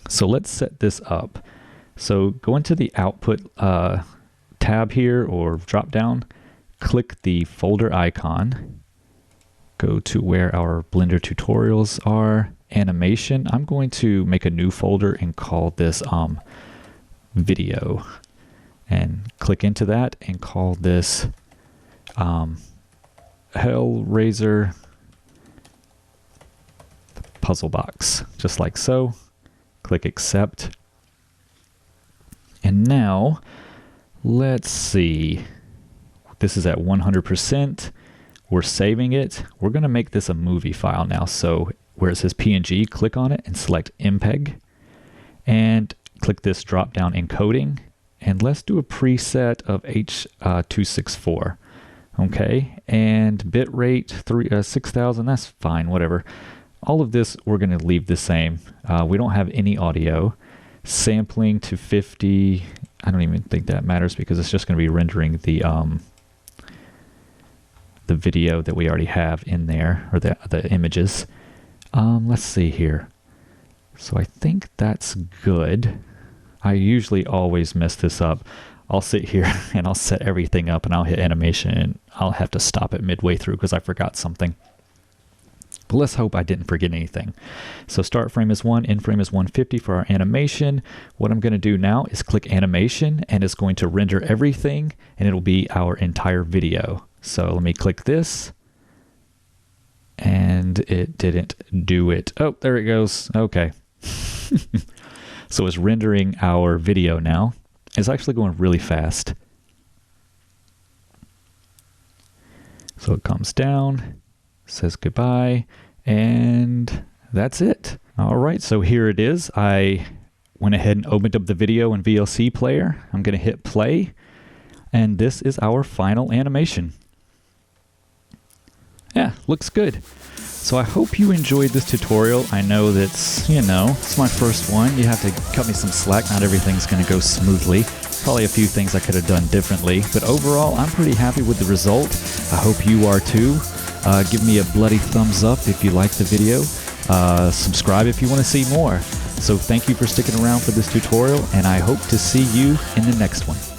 Speaker 1: So let's set this up. So go into the output tab here or drop down, click the folder icon, go to where our Blender tutorials are, animation. I'm going to make a new folder and call this video, and click into that and call this Hellraiser puzzle box, just like so. Click accept. And now let's see, this is at 100%. We're saving it. We're going to make this a movie file now. So where it says PNG, click on it and select MPEG, and click this drop down encoding, and let's do a preset of H264. Okay, and bitrate 6000, that's fine, whatever. All of this we're going to leave the same. We don't have any audio. Sampling to 50, I don't even think that matters because it's just going to be rendering the video that we already have in there, or the images. Let's see here. So I think that's good. I usually always mess this up. I'll sit here and I'll set everything up and I'll hit animation and I'll have to stop it midway through because I forgot something. But let's hope I didn't forget anything. So start frame is 1, end frame is 150 for our animation. What I'm going to do now is click animation, and it's going to render everything, and it'll be our entire video. So let me click this, and it didn't do it. Oh, there it goes. Okay. So it's rendering our video now. It's actually going really fast. So it comes down, says goodbye, and that's it. All right, so here it is. I went ahead and opened up the video in VLC player. I'm going to hit play, and this is our final animation. Yeah, looks good. So I hope you enjoyed this tutorial. I know that's, it's my first one. You have to cut me some slack. Not everything's going to go smoothly. Probably a few things I could have done differently, but overall, I'm pretty happy with the result. I hope you are too. Give me a bloody thumbs up if you like the video. Subscribe if you want to see more. So thank you for sticking around for this tutorial, and I hope to see you in the next one.